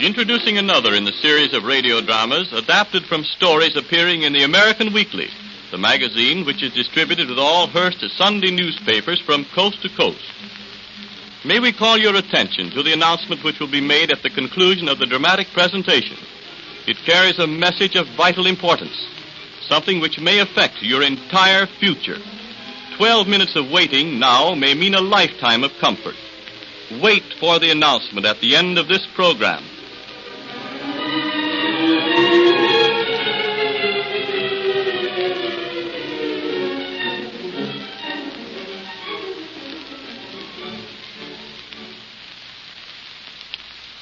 Introducing another in the series of radio dramas adapted from stories appearing in the American Weekly, the magazine which is distributed with all Hearst Sunday newspapers from coast to coast. May we call your attention to the announcement which will be made at the conclusion of the dramatic presentation. It carries a message of vital importance, something which may affect your entire future. 12 minutes of waiting now may mean a lifetime of comfort. Wait for the announcement at the end of this program.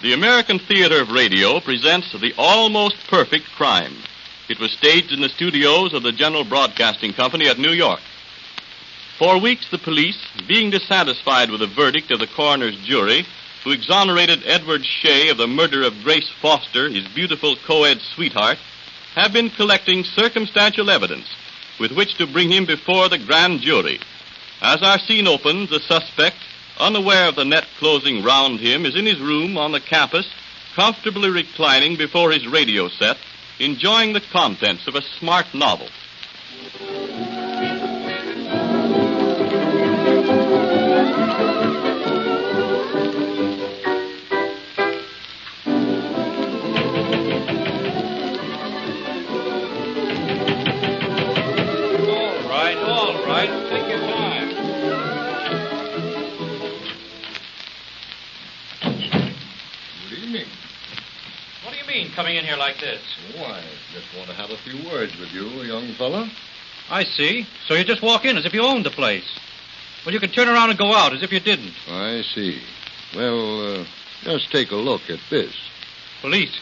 The American Theater of Radio presents The Almost Perfect Crime. It was staged in the studios of the General Broadcasting Company at New York. For weeks, the police, being dissatisfied with the verdict of the coroner's jury, who exonerated Edward Shea of the murder of Grace Foster, his beautiful co-ed sweetheart, have been collecting circumstantial evidence with which to bring him before the grand jury. As our scene opens, the suspect, unaware of the net closing round him, is in his room on the campus, comfortably reclining before his radio set, enjoying the contents of a smart novel. All right, take your time. Good evening. What do you mean, coming in here like this? Oh, I just want to have a few words with you, young fella. I see. So you just walk in as if you owned the place. Well, you can turn around and go out as if you didn't. I see. Well, just take a look at this. Police.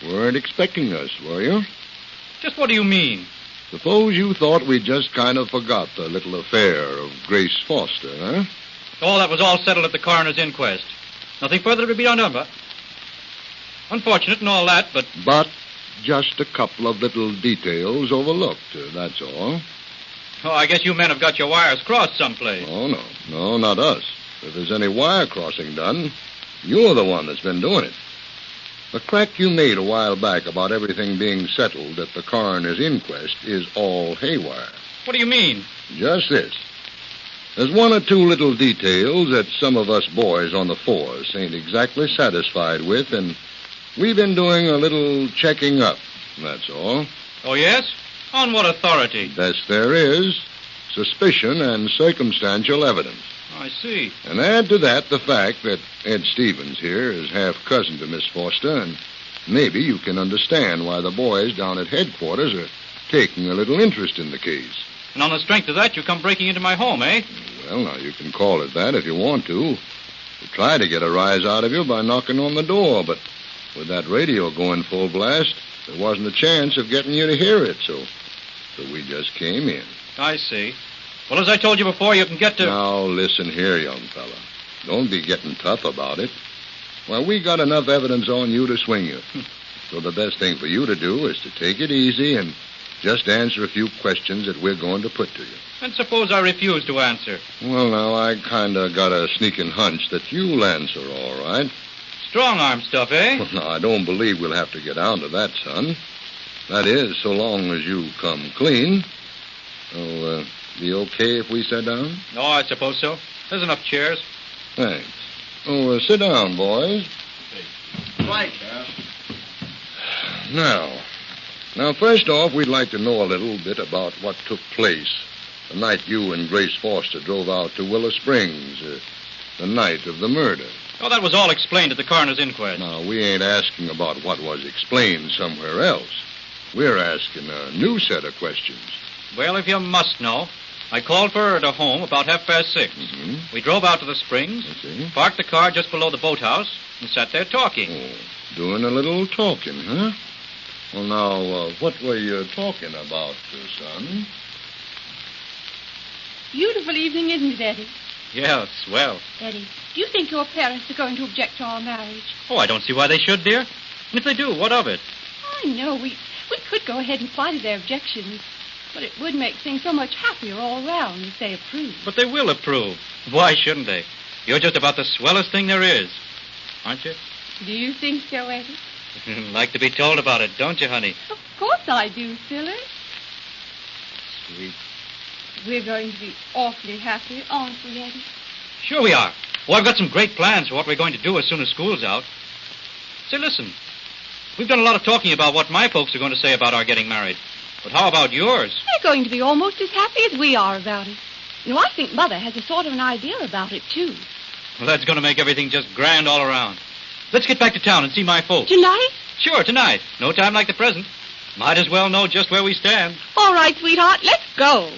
Weren't expecting us, were you? Just what do you mean? Suppose you thought we just kind of forgot the little affair of Grace Foster, huh? Oh, that was all settled at the coroner's inquest. Nothing further to be done, but unfortunate and all that, but... But just a couple of little details overlooked, that's all. Oh, I guess you men have got your wires crossed someplace. Oh, no. No, not us. If there's any wire crossing done, you're the one that's been doing it. The crack you made a while back about everything being settled at the coroner's inquest is all haywire. What do you mean? Just this. There's one or two little details that some of us boys on the force ain't exactly satisfied with, and we've been doing a little checking up, that's all. Oh, yes? On what authority? Best there is. Suspicion and circumstantial evidence. I see. And add to that the fact that Ed Stevens here is half-cousin to Miss Foster, and maybe you can understand why the boys down at headquarters are taking a little interest in the case. And on the strength of that, you come breaking into my home, eh? Well, now, you can call it that if you want to. We tried to get a rise out of you by knocking on the door, but with that radio going full blast, there wasn't a chance of getting you to hear it, so we just came in. I see. Well, as I told you before, you can get to... Now, listen here, young fella. Don't be getting tough about it. Well, we got enough evidence on you to swing you. So the best thing for you to do is to take it easy and just answer a few questions that we're going to put to you. And suppose I refuse to answer? Well, now, I kind of got a sneaking hunch that you'll answer all right. Strong-arm stuff, eh? Well, now, I don't believe we'll have to get down to that, son. That is, so long as you come clean. So, be okay if we sit down? No, I suppose so. There's enough chairs. Thanks. Oh, sit down, boys. Right. Now, first off, we'd like to know a little bit about what took place the night you and Grace Foster drove out to Willow Springs, the night of the murder. Oh, that was all explained at the coroner's inquest. Now, we ain't asking about what was explained somewhere else. We're asking a new set of questions. Well, if you must know, I called for her at her home about 6:30. Mm-hmm. We drove out to the springs, parked the car just below the boathouse, and sat there talking. Oh, doing a little talking, huh? Well, now, what were you talking about, son? Beautiful evening, isn't it, Eddie? Yeah, swell. Eddie, do you think your parents are going to object to our marriage? Oh, I don't see why they should, dear. And if they do, what of it? I know. We could go ahead and fly to their objections. But it would make things so much happier all round if they approved. But they will approve. Why shouldn't they? You're just about the swellest thing there is. Aren't you? Do you think so, Eddie? Like to be told about it, don't you, honey? Of course I do, Phyllis. Sweet. We're going to be awfully happy, aren't we, Eddie? Sure we are. Well, I've got some great plans for what we're going to do as soon as school's out. Say, listen. We've done a lot of talking about what my folks are going to say about our getting married. But how about yours? They're going to be almost as happy as we are about it. You know, I think Mother has a sort of an idea about it, too. Well, that's going to make everything just grand all around. Let's get back to town and see my folks. Tonight? Sure, tonight. No time like the present. Might as well know just where we stand. All right, sweetheart, let's go.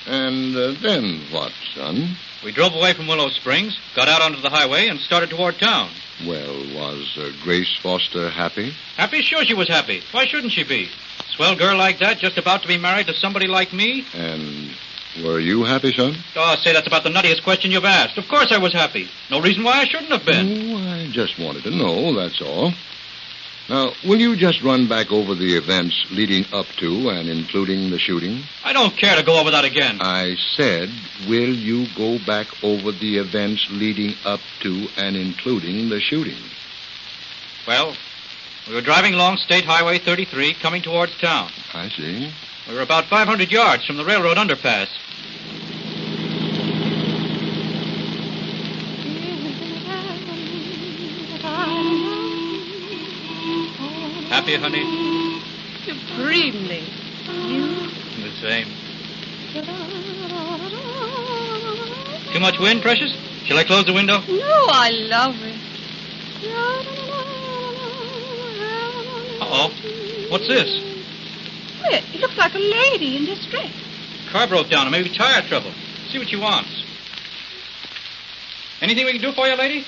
And then what, son? We drove away from Willow Springs, got out onto the highway, and started toward town. Well, was Grace Foster happy? Happy? Sure she was happy. Why shouldn't she be? Swell girl like that, just about to be married to somebody like me? And were you happy, son? Oh, say, that's about the nuttiest question you've asked. Of course I was happy. No reason why I shouldn't have been. Oh, I just wanted to know, that's all. Now, will you just run back over the events leading up to and including the shooting? I don't care to go over that again. I said, will you go back over the events leading up to and including the shooting? Well, we were driving along State Highway 33, coming towards town. I see. We were about 500 yards from the railroad underpass. Happy, honey? Supremely. You? The same. Too much wind, Precious? Shall I close the window? No, I love it. Uh-oh. What's this? Well, it looks like a lady in distress. Car broke down, or maybe tire trouble. See what she wants. Anything we can do for you, lady?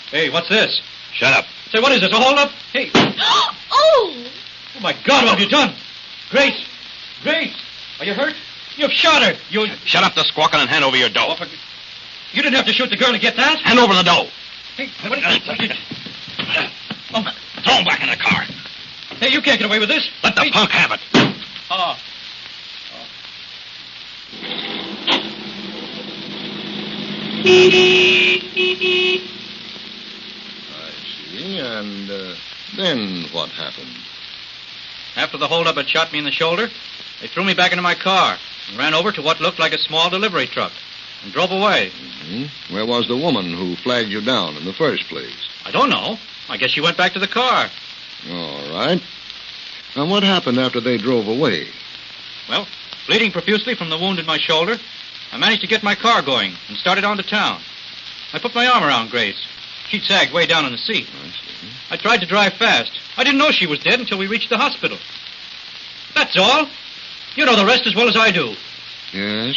Hey, what's this? Shut up. Say, what is this, a hold-up? Hey. Oh! Oh, my God, what have you done? Grace! Grace! Are you hurt? You've shot her. You... Shut up the squawking and hand over your dough. You didn't have to shoot the girl to get that. Hand over the dough. Hey, what Throw him back in the car. Hey, you can't get away with this. Let the punk have it. Oh. I see. And then what happened? After the holdup had shot me in the shoulder, they threw me back into my car and ran over to what looked like a small delivery truck and drove away. Mm-hmm. Where was the woman who flagged you down in the first place? I don't know. I guess she went back to the car. All right. Now, what happened after they drove away? Well, bleeding profusely from the wound in my shoulder, I managed to get my car going and started on to town. I put my arm around Grace. She'd sagged way down in the seat. I see. I tried to drive fast. I didn't know she was dead until we reached the hospital. That's all. You know the rest as well as I do. Yes.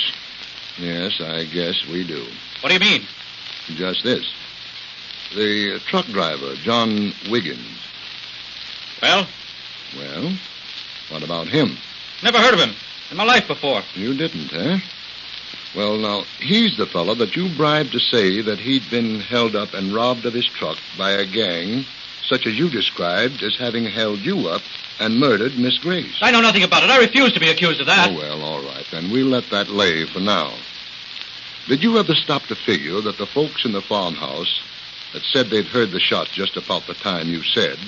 Yes, I guess we do. What do you mean? Just this. The truck driver, John Wiggins. Well, Well, what about him? never heard of him in my life before. You didn't, eh? Well, now, he's the fellow that you bribed to say that he'd been held up and robbed of his truck by a gang such as you described as having held you up and murdered Miss Grace. I know nothing about it. I refuse to be accused of that. Oh, well, all right, then. We'll let that lay for now. Did you ever stop to figure that the folks in the farmhouse that said they'd heard the shot just about the time you said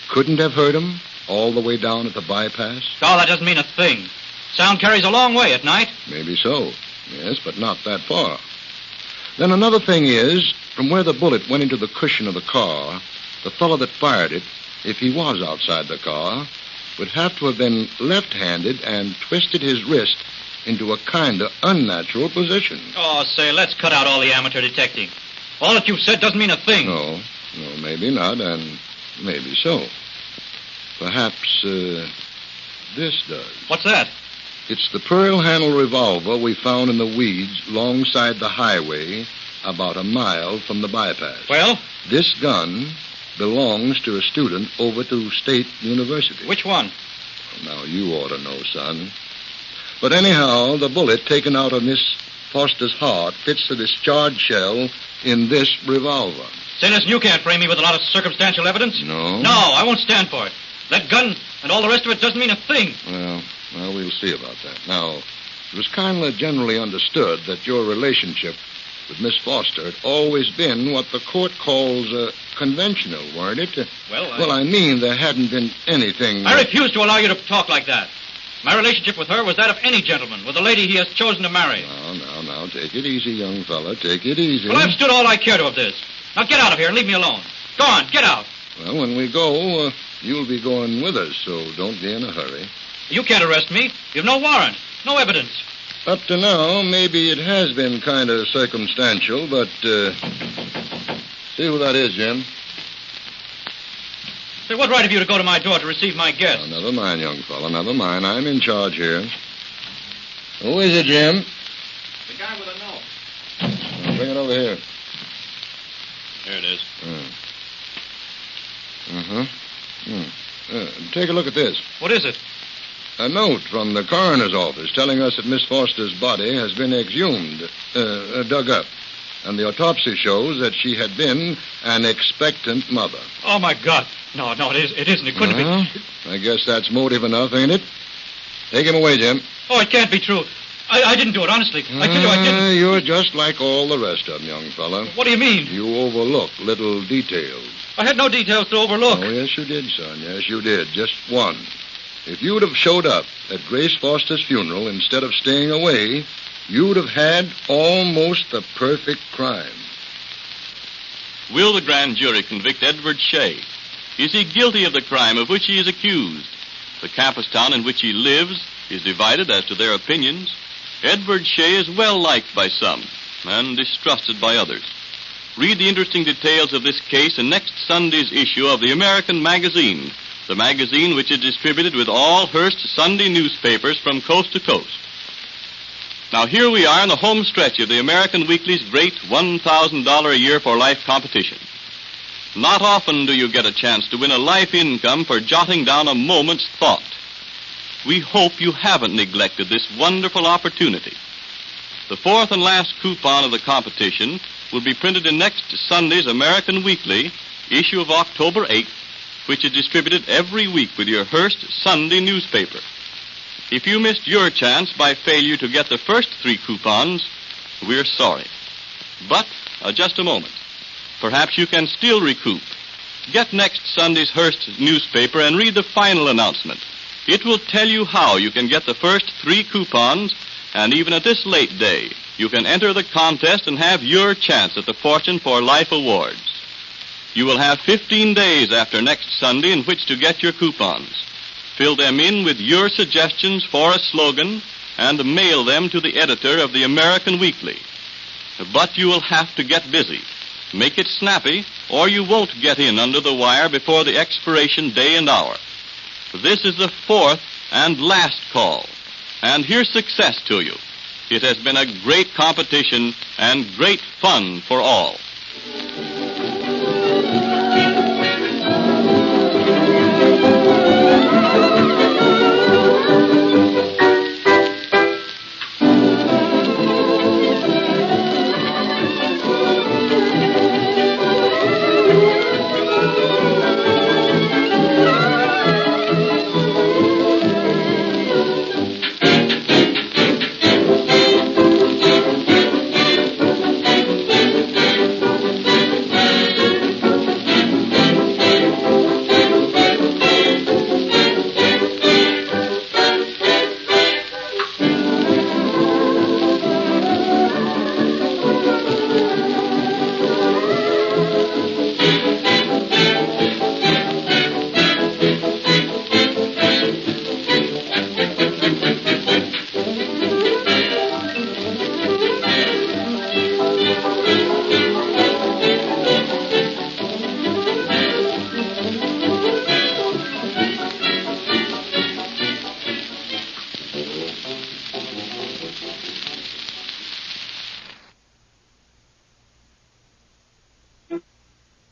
couldn't have heard 'em all the way down at the bypass? Oh, that doesn't mean a thing. Sound carries a long way at night. Maybe so. Yes, but not that far. Then another thing is, from where the bullet went into the cushion of the car, the fellow that fired it, if he was outside the car, would have to have been left-handed and twisted his wrist into a kind of unnatural position. Oh, say, let's cut out all the amateur detecting. All that you've said doesn't mean a thing. No, maybe not, and maybe so. Perhaps, this does. What's that? It's the pearl-handled revolver we found in the weeds alongside the highway about a mile from the bypass. Well? This gun belongs to a student over to State University. Which one? Now, you ought to know, son. But anyhow, the bullet taken out of Miss Foster's heart fits the discharged shell in this revolver. Say, listen, you can't frame me with a lot of circumstantial evidence. No? No, I won't stand for it. That gun and all the rest of it doesn't mean a thing. Well, we'll see about that. Now, it was kind of generally understood that your relationship with Miss Foster had always been what the court calls conventional, weren't it? Well, I mean, there hadn't been anything... I refuse to allow you to talk like that. My relationship with her was that of any gentleman, with a lady he has chosen to marry. Now, take it easy, young fella. Take it easy. Well, I've stood all I care to of this. Now get out of here and leave me alone. Go on, get out. Well, when we go, you'll be going with us, so don't be in a hurry. You can't arrest me. You've no warrant, no evidence. Up to now, maybe it has been kind of circumstantial, but, see who that is, Jim. Say, what right have you to go to my door to receive my guests? Oh, never mind, young fella, never mind. I'm in charge here. Who is it, Jim? The guy with a note. Bring it over here. There it is. Take a look at this. What is it? A note from the coroner's office telling us that Miss Foster's body has been exhumed, dug up. And the autopsy shows that she had been an expectant mother. Oh, my God. No, it isn't. It couldn't be. I guess that's motive enough, ain't it? Take him away, Jim. Oh, it can't be true. I didn't do it, honestly. I tell you, I didn't. You're just like all the rest of them, young fella. What do you mean? You overlook little details. I had no details to overlook. Oh, yes, you did, son. Yes, you did. Just one. If you'd have showed up at Grace Foster's funeral instead of staying away, you'd have had almost the perfect crime. Will the grand jury convict Edward Shea? Is he guilty of the crime of which he is accused? The campus town in which he lives is divided as to their opinions. Edward Shea is well liked by some and distrusted by others. Read the interesting details of this case in next Sunday's issue of the American Magazine, the magazine which is distributed with all Hearst Sunday newspapers from coast to coast. Now, here we are in the home stretch of the American Weekly's great $1,000 a year for life competition. Not often do you get a chance to win a life income for jotting down a moment's thought. We hope you haven't neglected this wonderful opportunity. The fourth and last coupon of the competition will be printed in next Sunday's American Weekly, issue of October 8th, which is distributed every week with your Hearst Sunday newspaper. If you missed your chance by failure to get the first 3 coupons, we're sorry. But, just a moment. Perhaps you can still recoup. Get next Sunday's Hearst newspaper and read the final announcement. It will tell you how you can get the first 3 coupons, and even at this late day, you can enter the contest and have your chance at the Fortune for Life Awards. You will have 15 days after next Sunday in which to get your coupons. Fill them in with your suggestions for a slogan and mail them to the editor of the American Weekly. But you will have to get busy. Make it snappy, or you won't get in under the wire before the expiration day and hour. This is the 4th and last call. And here's success to you. It has been a great competition and great fun for all.